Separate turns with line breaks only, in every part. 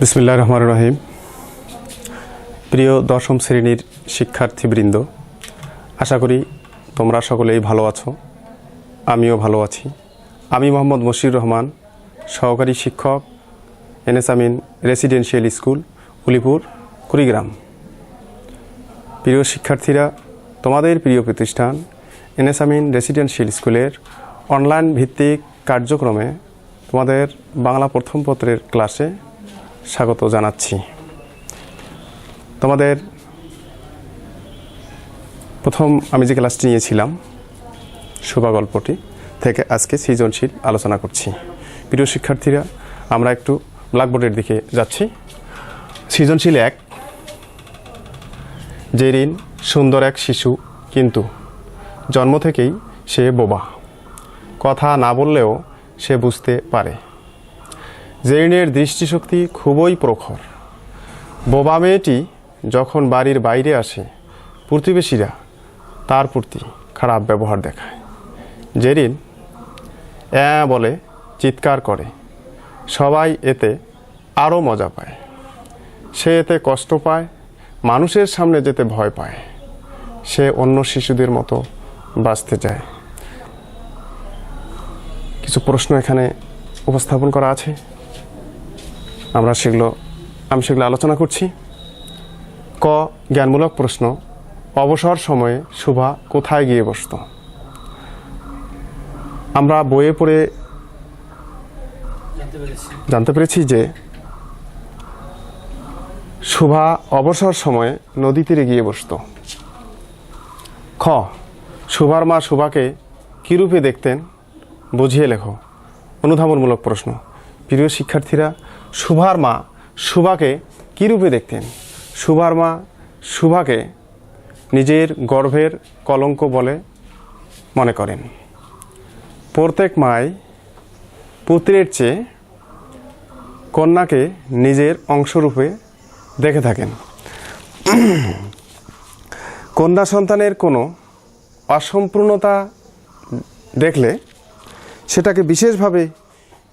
বিসমিল্লাহির রহমানির রহিম। প্রিয় দশম শ্রেণীর শিক্ষার্থীবৃন্দ, আশা করি তোমরা সকলেই ভালো আছো, আমিও ভালো আছি। আমি মোহাম্মদ মশিউর রহমান, সহকারী শিক্ষক, এনএস আমিন রেসিডেন্সিয়াল স্কুল, উলিপুর, কুড়িগ্রাম। প্রিয় শিক্ষার্থীরা, তোমাদের প্রিয় প্রতিষ্ঠান এনএস আমিন রেসিডেন্সিয়াল স্কুলের অনলাইন ভিত্তিক কার্যক্রমে তোমাদের বাংলা প্রথম পত্রের ক্লাসে স্বাগত জানাচ্ছি। তোমাদের প্রথম আমি যে ক্লাসটি নিয়েছিলাম শোভা গল্পটি থেকে আজকে সৃজনশীল আলোচনা করছি। প্রিয় শিক্ষার্থীরা, আমরা একটু ব্ল্যাকবোর্ডের দিকে যাচ্ছি। সৃজনশীল 1, জেরিন সুন্দর এক শিশু, কিন্তু জন্ম থেকেই সে বোবা। কথা না বললেও সে বুঝতে পারে। জেরিনের দৃষ্টিশক্তি খুবই প্রখর। বোবা মেয়েটি যখন বাড়ির বাইরে আসে, প্রতিবেশীরা তার প্রতি খারাপ ব্যবহার দেখায়। জেরিন বলে চিৎকার করে। সবাই এতে আরও মজা পায়। সে এতে কষ্ট পায়, মানুষের সামনে যেতে ভয় পায়। সে অন্য শিশুদের মতো বাঁচতে চায়। কিছু প্রশ্ন এখানে উপস্থাপন করা আছে, আমি সেগুলো আলোচনা করছি। ক, জ্ঞানমূলক প্রশ্ন। অবসর সময়ে শোভা কোথায় গিয়ে বসত? আমরা বইয়ে পড়ে জানতে পেরেছি যে শোভা অবসর সময়ে নদী তীরে গিয়ে বসত। খ, শোভার মা শোভাকে কী রূপে দেখতেন? বুঝিয়ে লেখো। অনুধাবনমূলক প্রশ্ন। প্রিয় শিক্ষার্থীরা, শোভার মা শোভাকে কী রূপে দেখতেন? শোভার মা শোভাকে নিজের গর্ভের কলঙ্ক বলে মনে করেন। প্রত্যেক মাই পুত্রের চেয়ে কন্যাকে নিজের অংশরূপে দেখে থাকেন। কন্যা সন্তানের কোনো অসম্পূর্ণতা দেখলে সেটাকে বিশেষভাবে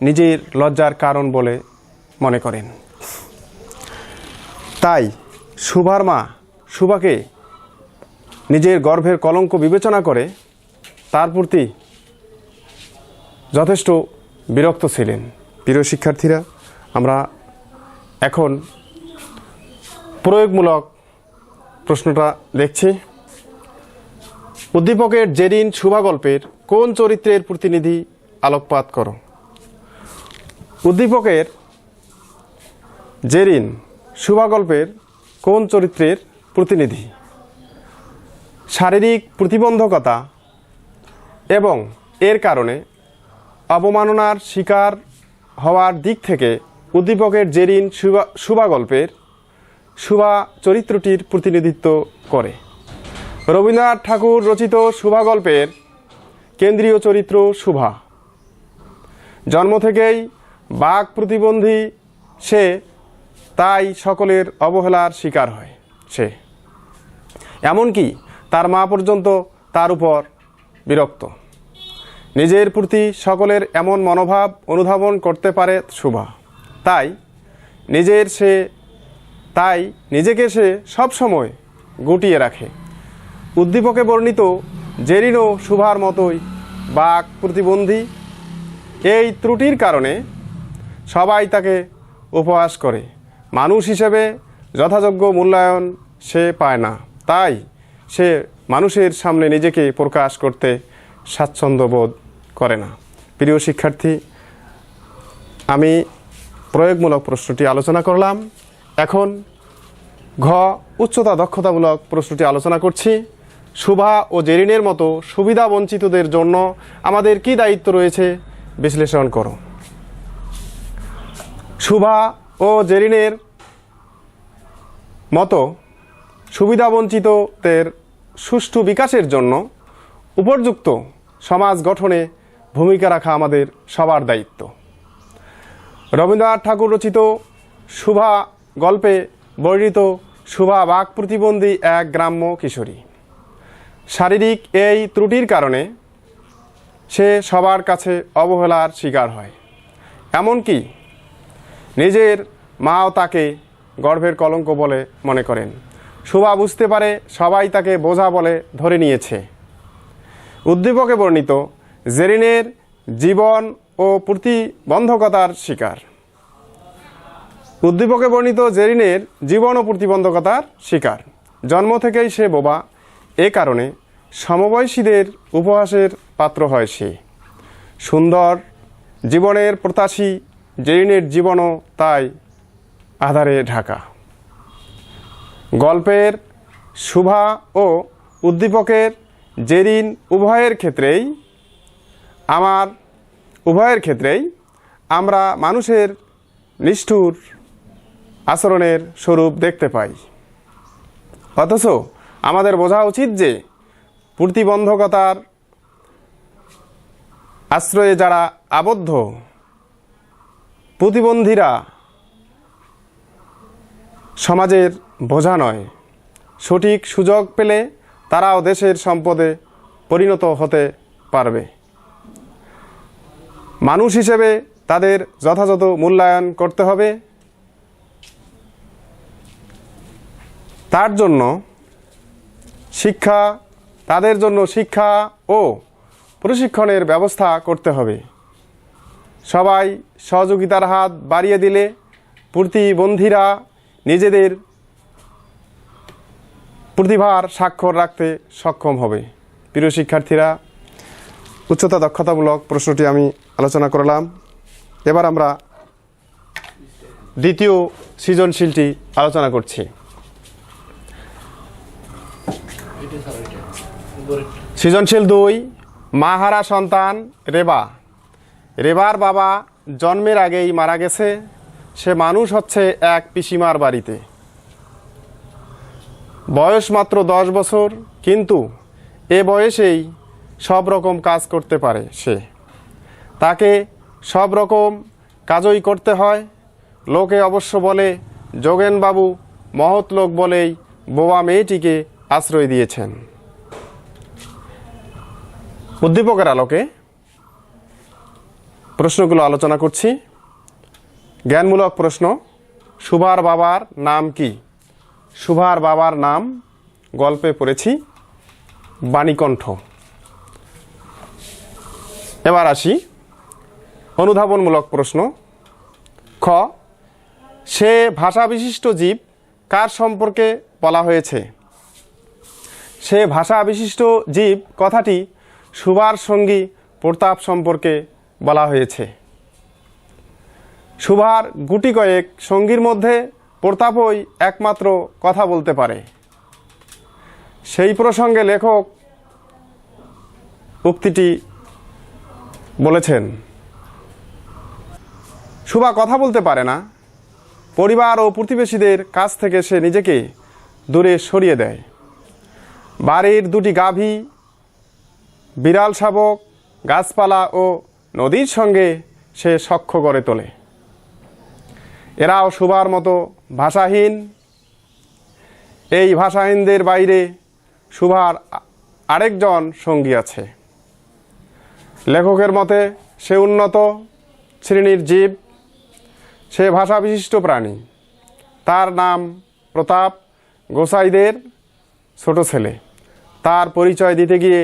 নিজের লজ্জার কারণ বলে মনে করেন। তাই শোভার মা শোভাকে নিজের গর্ভের কলঙ্ক বিবেচনা করে তার প্রতি যথেষ্ট বিরক্ত ছিলেন। প্রিয় শিক্ষার্থীরা, আমরা এখন প্রয়োগমূলক প্রশ্নটা দেখছি। উদ্দীপকের জেরিন শোভা গল্পের কোন চরিত্রের প্রতিনিধি আলোকপাত করো? উদ্দীপকের জেরিন শোভা গল্পের কোন চরিত্রের প্রতিনিধি? শারীরিক প্রতিবন্ধকতা এবং এর কারণে অবমাননার শিকার হওয়ার দিক থেকে উদ্দীপকের জেরিন শোভা গল্পের শোভা চরিত্রটির প্রতিনিধিত্ব করে। রবীন্দ্রনাথ ঠাকুর রচিত শোভা গল্পের কেন্দ্রীয় চরিত্র শোভা। জন্ম থেকেই বাক প্রতিবন্ধী সে, তাই সকলের অবহেলার শিকার হয় সে। এমনকি তার মা পর্যন্ত তার উপর বিরক্ত। নিজের প্রতি সকলের এমন মনোভাব অনুধাবন করতে পারে শোভা। তাই নিজেকে সে সবসময় গুটিয়ে রাখে। উদ্দীপকে বর্ণিত জেরিনও শোভার মতোই বাক প্রতিবন্ধী। এই ত্রুটির কারণে সবাই তাকে উপহাস করে। মানুষ হিসেবে যথাযোগ্য মূল্যায়ন সে পায় না। তাই সে মানুষের সামনে নিজেকে প্রকাশ করতে স্বাচ্ছন্দ্য বোধ করে না। প্রিয় শিক্ষার্থী, আমি প্রয়োগমূলক প্রশ্নটি আলোচনা করলাম। এখন ঘ, উচ্চতা দক্ষতামূলক প্রশ্নটি আলোচনা করছি। শোভা ও জেরিনের মতো সুবিধা বঞ্চিতদের জন্য আমাদের কি দায়িত্ব রয়েছে বিশ্লেষণ করো। শোভা ও জেরিনের মতো সুবিধাবঞ্চিতদের সুষ্ঠু বিকাশের জন্য উপযুক্ত সমাজ গঠনে ভূমিকা রাখা আমাদের সবার দায়িত্ব। রবীন্দ্রনাথ ঠাকুর রচিত শোভা গল্পে বর্ণিত শোভা বাক প্রতিবন্ধী এক গ্রাম্য কিশোরী। শারীরিক এই ত্রুটির কারণে সে সবার কাছে অবহেলার শিকার হয়। এমনকি নিজের মাও তাকে গর্ভের কলঙ্ক বলে মনে করেন। শুভা বুঝতে পারে সবাই তাকে বোঝা বলে ধরে নিয়েছে। উদ্দীপকে বর্ণিত জেরিনের জীবন ও প্রতিবন্ধকতার শিকার। উদ্দীপকে বর্ণিত জেরিনের জীবন ও প্রতিবন্ধকতার শিকার। জন্ম থেকেই সে বোবা, এ কারণে সমবয়সীদের উপহাসের পাত্র হয় সে। সুন্দর জীবনের প্রত্যাশী জেরিনের জীবনও তাই আধারে ঢাকা। গল্পের শুভা ও উদ্দীপকের জেরিন উভয়ের ক্ষেত্রেই আমরা মানুষের নিষ্ঠুর আচরণের স্বরূপ দেখতে পাই। অথচ আমাদের বোঝা উচিত যে প্রতিবন্ধকতার আশ্রয়ে যারা আবদ্ধ, প্রতিবন্ধীরা সমাজের বোঝা নয়। সঠিক সুযোগ পেলে তারাও দেশের সম্পদে পরিণত হতে পারবে। মানুষ হিসেবে তাদের যথাযথ মূল্যায়ন করতে হবে। তাদের জন্য শিক্ষা ও প্রশিক্ষণের ব্যবস্থা করতে হবে। সবাই সহযোগিতার হাত বাড়িয়ে দিলে প্রতিবন্ধীরা নিজেদের প্রতিভার স্বাক্ষর রাখতে সক্ষম হবে। প্রিয় শিক্ষার্থীরা, উচ্চতা দক্ষতামূলক প্রশ্নটি আমি আলোচনা করলাম। এবার আমরা দ্বিতীয় সৃজনশীলটি আলোচনা করছি। সৃজনশীল 2, মাহারা সন্তান রেবা। রেবার বাবা জন্মের আগেই মারা গেছে। সে মানুষ হচ্ছে এক পিসিমার বাড়িতে। বয়স মাত্র 10 বছর, কিন্তু এ বয়সেই সব রকম কাজ করতে পারে সে। তাকে সব রকম কাজই করতে হয়। লোকে অবশ্য বলে যোগেনবাবু মহৎ লোক বলেই বোবা মেয়েটিকে আশ্রয় দিয়েছেন। উদ্দীপকের আলোকে প্রশ্নগুলো আলোচনা করছি। জ্ঞানমূলক প্রশ্ন। শুভার বাবার নাম কি? শুভার বাবার নাম গল্পে পড়েছি বাণীকণ্ঠ। এবার আসি অনুধাবনমূলক প্রশ্ন। খ, সে ভাষা বিশিষ্ট জীব কার সম্পর্কে বলা হয়েছে? সে ভাষা বিশিষ্ট জীব কথাটি শুভার সঙ্গী প্রতাপ সম্পর্কে বলা হয়েছে। শুভার গুটি কয়েক সঙ্গীর মধ্যে প্রতাপই একমাত্র কথা বলতে পারে। সেই প্রসঙ্গে লেখক উক্তিটি বলেছেন, শুভা কথা বলতে পারে না। পরিবার ও প্রতিবেশীদের কাছ থেকে সে নিজেকে দূরে সরিয়ে দেয়। বাড়ির 2টি গাভী, বিড়াল শাবক, গাছপালা ও নদীর সঙ্গে সে সখ্য গড়ে তোলে। এরাও শুভার মতো ভাষাহীন। এই ভাষাহীনদের বাইরে শুভার আরেকজন সঙ্গী আছে। লেখকের মতে সে উন্নত শ্রেণীর জীব। সে ভাষা বিশিষ্ট প্রাণী। তার নাম প্রতাপ, গোসাইদের ছোট ছেলে। তার পরিচয় দিতে গিয়ে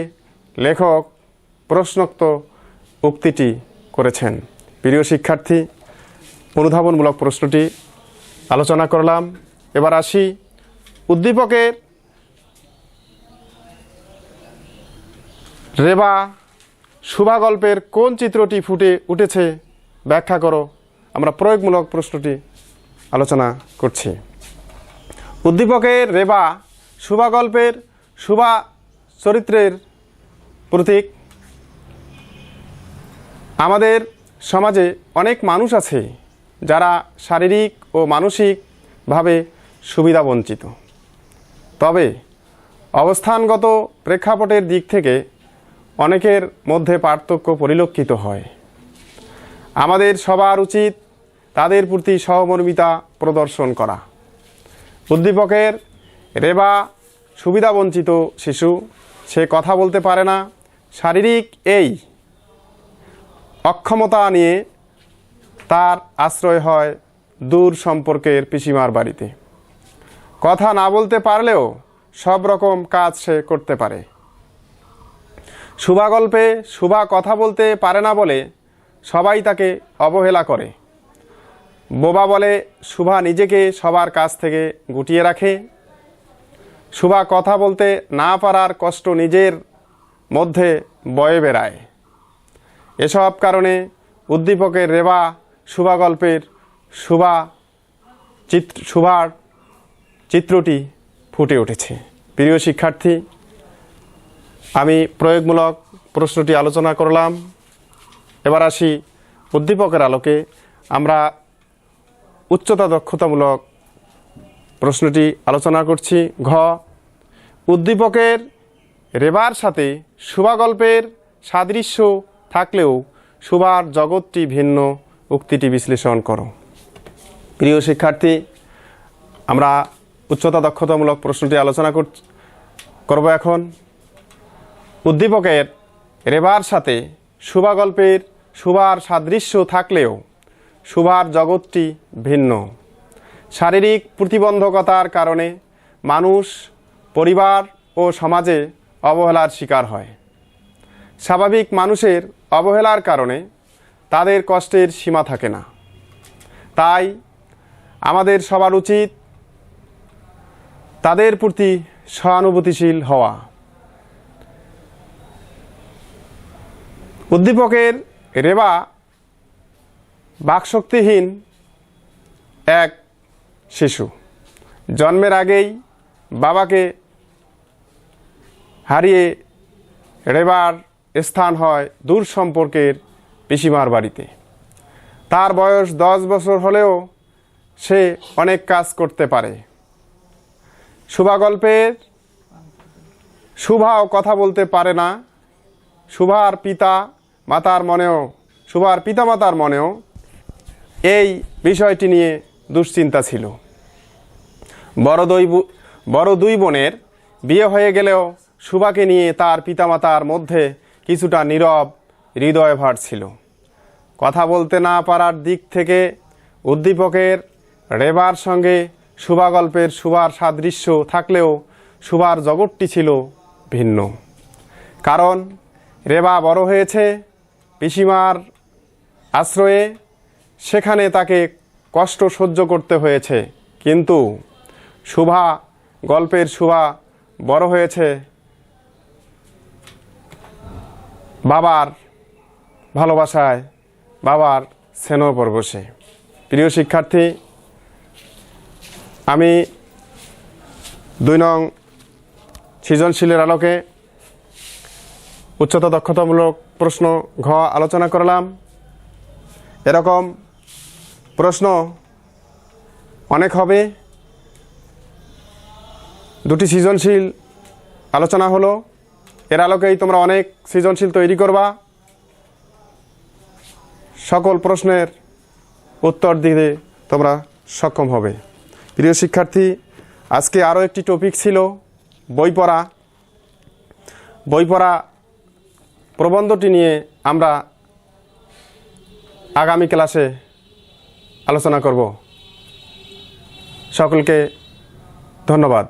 লেখক প্রশ্নোক্ত উক্তিটি করেছেন। প্রিয় শিক্ষার্থী, অনুধাবনমূলক প্রশ্নটি আলোচনা করলাম। এবার আসি উদ্দীপকের রেবা শুভা গল্পের কোন চিত্রটি ফুটে উঠেছে ব্যাখ্যা করো। আমরা প্রয়োগমূলক প্রশ্নটি আলোচনা করছি। উদ্দীপকের রেবা শুভা গল্পের শুভা চরিত্রের প্রতীক। আমাদের সমাজে অনেক মানুষ আছে যারা শারীরিক ও মানসিকভাবে সুবিধাবঞ্চিত। তবে অবস্থানগত প্রেক্ষাপটের দিক থেকে অনেকের মধ্যে পার্থক্য পরিলক্ষিত হয়। আমাদের সবার উচিত তাদের প্রতি সহমর্মিতা প্রদর্শন করা। উদ্দীপকের রেবা সুবিধাবঞ্চিত শিশু। সে কথা বলতে পারে না। শারীরিক এই অক্ষমতা নিয়ে তার আশ্রয় হয় দূর সম্পর্কের পিসিমার বাড়িতে। কথা না বলতে পারলেও সব রকম কাজ সে করতে পারে। শুভা গল্পে শুভা কথা বলতে পারে না বলে সবাই তাকে অবহেলা করে। বোবা বলে শুভা নিজেকে সবার কাছ থেকে গুটিয়ে রাখে। শুভা কথা বলতে না পারার কষ্ট নিজের মধ্যে বয়ে বেড়ায়। এসব কারণে উদ্দীপকের রেবা শুভা গল্পের শুভার চিত্রটি ফুটে উঠেছে। প্রিয় শিক্ষার্থী, আমি প্রয়োগমূলক প্রশ্নটি আলোচনা করলাম। এবার আসি উদ্দীপকের আলোকে আমরা উচ্চতা দক্ষতামূলক প্রশ্নটি আলোচনা করছি। ঘ, উদ্দীপকের রেবার সাথে শুভা গল্পের সাদৃশ্য থাকলেও শুভার জগৎটি ভিন্ন, উক্তিটি বিশ্লেষণ করো। প্রিয় শিক্ষার্থী, আমরা উচ্চতা দক্ষতামূলক প্রশ্নটি আলোচনা করব এখন। উদ্দীপকের রেবার সাথে শুভা গল্পের শুভার সাদৃশ্য থাকলেও শুভার জগৎটি ভিন্ন। শারীরিক প্রতিবন্ধকতার কারণে মানুষ পরিবার ও সমাজে অবহেলার শিকার হয়। স্বাভাবিক মানুষের অবহেলার কারণে তাদের কষ্টের সীমা থাকে না। তাই আমাদের সবার উচিত তাদের প্রতি সহানুভূতিশীল হওয়া। উদ্দীপকের রেবা বাকশক্তিহীন এক শিশু। জন্মের আগেই বাবাকে হারিয়ে রেবার স্থান হয় দূর সম্পর্কের পিসিমার বাড়িতে। তার বয়স 10 বছর হলেও সে অনেক কাজ করতে পারে। শুভা গল্পের শুভাও কথা বলতে পারে না। শুভার পিতা মাতার মনেও এই বিষয়টি নিয়ে দুশ্চিন্তা ছিল। বড় দুই বোনের বিয়ে হয়ে গেলেও শুভাকে নিয়ে তার পিতামাতার মধ্যে কিছুটা নীরব হৃদয়ভার ছিল। কথা বলতে না পারার দিক থেকে উদ্দীপকের রেবার সঙ্গে শুভা গল্পের শুভার সাদৃশ্য থাকলেও শুভার জগৎটি ছিল ভিন্ন। কারণ রেবা বড় হয়েছে পিসিমার আশ্রয়ে, সেখানে তাকে কষ্ট সহ্য করতে হয়েছে। কিন্তু শুভা গল্পের শুভা বড় হয়েছে বাবার ভালোবাসায়, বাবার স্নেহ পরবশে। প্রিয় শিক্ষার্থী, আমি 2 নং সৃজনশীলের আলোকে উচ্চতা দক্ষতামূলক প্রশ্ন ঘ আলোচনা করলাম। এরকম প্রশ্ন অনেক হবে। 2টি সৃজনশীল আলোচনা হলো, এর আলোকেই তোমরা অনেক সৃজনশীল তৈরি করবা। সকল প্রশ্নের উত্তর দিতে তোমরা সক্ষম হবে। প্রিয় শিক্ষার্থী, আজকে আরও একটি টপিক ছিল বই পড়া প্রবন্ধটি নিয়ে আমরা আগামী ক্লাসে আলোচনা করব। সকলকে ধন্যবাদ।